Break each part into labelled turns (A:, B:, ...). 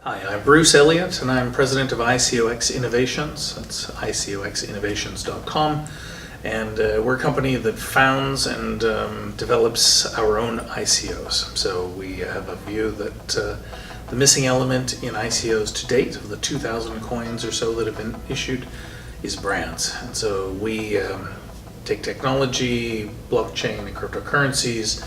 A: Hi, I'm Bruce Elliot, and I'm president of ICOx Innovations. That's ICOxInnovations.com. And we're a company that founds and develops our own ICOs. So we have a view that the missing element in ICOs to date, of the 2,000 coins or so that have been issued, is brands. And so we take technology, blockchain, and cryptocurrencies,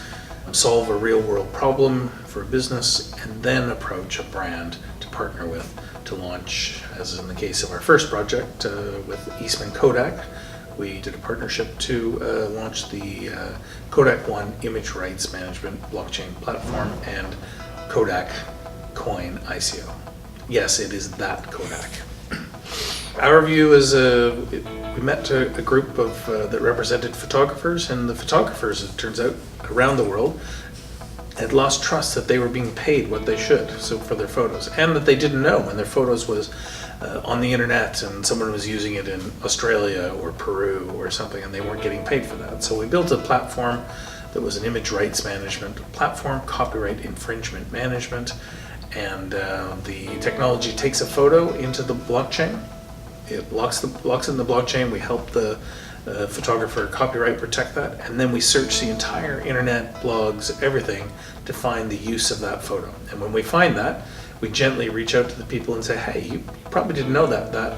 A: solve a real-world problem for a business, and then approach a brand to partner with to launch, as in the case of our first project with Eastman Kodak. We did a partnership to launch the KodakCoin image rights management blockchain platform and KodakCoin ICO. Yes, it is that Kodak. Our view is we met a group of that represented photographers, and the photographers, it turns out, around the world had lost trust that they were being paid what they should for their photos, and that they didn't know when their photos was on the internet and someone was using it in Australia or Peru or something, and they weren't getting paid for that. So we built a platform that was an image rights management platform, copyright infringement management, and the technology takes a photo into the blockchain. It locks it in the blockchain. We help the photographer copyright protect that, and then we search the entire internet, blogs, everything to find the use of that photo. And when we find that, we gently reach out to the people and say, hey, you probably didn't know that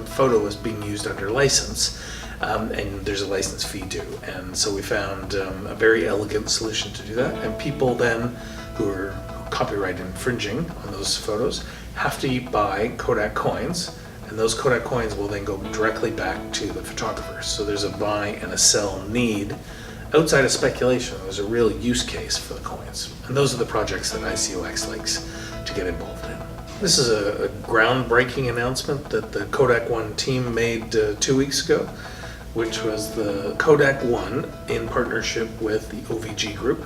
A: photo was being used under license, and there's a license fee due. And so we found a very elegant solution to do that, and people then who are copyright infringing on those photos have to buy Kodak coins, and those Kodak coins will then go directly back to the photographers. So there's a buy and a sell need. Outside of speculation, there's a real use case for the coins. And those are the projects that ICOx likes to get involved in. This is a groundbreaking announcement that the Kodak One team made 2 weeks ago, which was the Kodak One, in partnership with the OVG Group,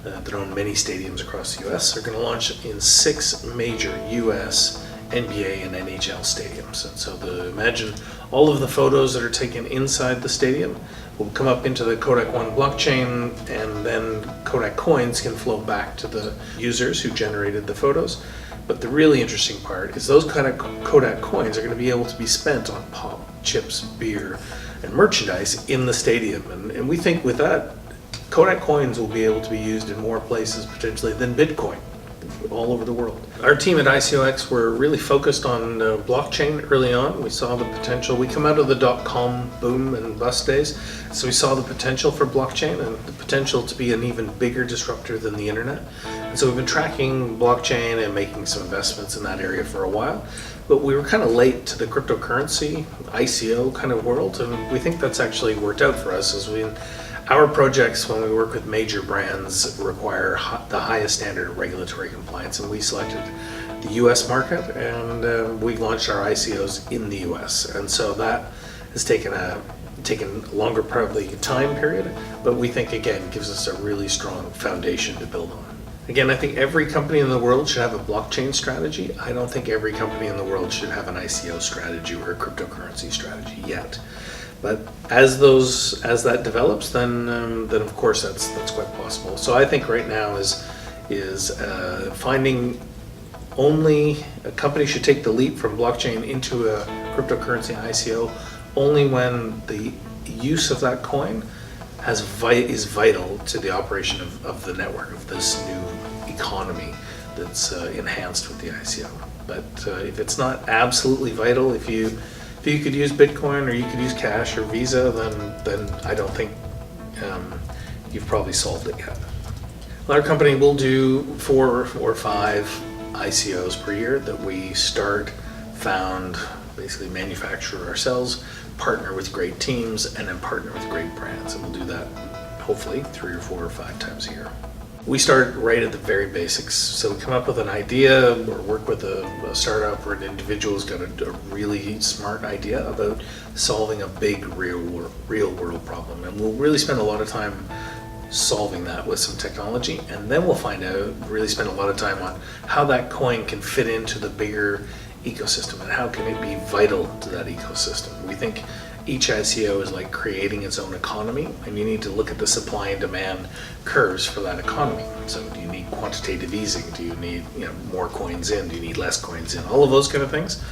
A: that own many stadiums across the US, are going to launch in 6 major US NBA and NHL stadiums. And so imagine all of the photos that are taken inside the stadium will come up into the Kodak One blockchain, and then Kodak coins can flow back to the users who generated the photos. But the really interesting part is those Kodak coins are going to be able to be spent on pop, chips, beer, and merchandise in the stadium. And we think with that, Kodak coins will be able to be used in more places potentially than Bitcoin, all over the world. Our team at ICOx were really focused on blockchain early on. We saw the potential. We come out of the .com boom and bust days, so we saw the potential for blockchain and the potential to be an even bigger disruptor than the internet. And so we've been tracking blockchain and making some investments in that area for a while. But we were kind of late to the cryptocurrency, ICO kind of world, and we think that's actually worked out for us, as our projects, when we work with major brands, require the highest standard of regulatory compliance, and we selected the US market, and we launched our ICOs in the US. And so that has taken longer, probably, time period, but we think, again, gives us a really strong foundation to build on. Again, I think every company in the world should have a blockchain strategy. I don't think every company in the world should have an ICO strategy or a cryptocurrency strategy yet. But as that develops, then of course that's quite possible. So I think right now is finding only a company should take the leap from blockchain into a cryptocurrency ICO only when the use of that coin is vital to the operation of the network, of this new economy that's enhanced with the ICO. But if it's not absolutely vital, if you could use Bitcoin or you could use cash or Visa, then I don't think you've probably solved it yet. Well, our company will do 4 or 5 ICOs per year that we start, found, basically manufacture ourselves, partner with great teams, and then partner with great brands. And we'll do that hopefully 3 or 4 or 5 times a year. We start right at the very basics. So we come up with an idea or work with a startup or an individual who's got a really smart idea about solving a big real world problem. And we'll really spend a lot of time solving that with some technology. And then we'll really spend a lot of time on how that coin can fit into the bigger ecosystem and how can it be vital to that ecosystem. We think each ICO is like creating its own economy, and you need to look at the supply and demand curves for that economy. So do you need quantitative easing? Do you need more coins in? Do you need less coins in? All of those kind of things.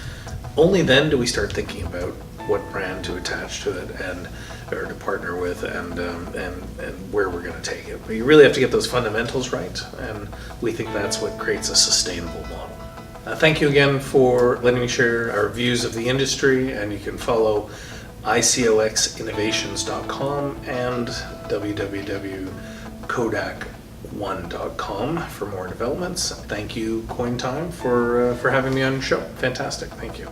A: Only then do we start thinking about what brand to attach to it or to partner with and where we're going to take it. But you really have to get those fundamentals right, and we think that's what creates a sustainable model. Thank you again for letting me share our views of the industry, and you can follow ICOxInnovations.com and www.KodakCoin.com for more developments. Thank you, CoinTime, for having me on your show. Fantastic. Thank you.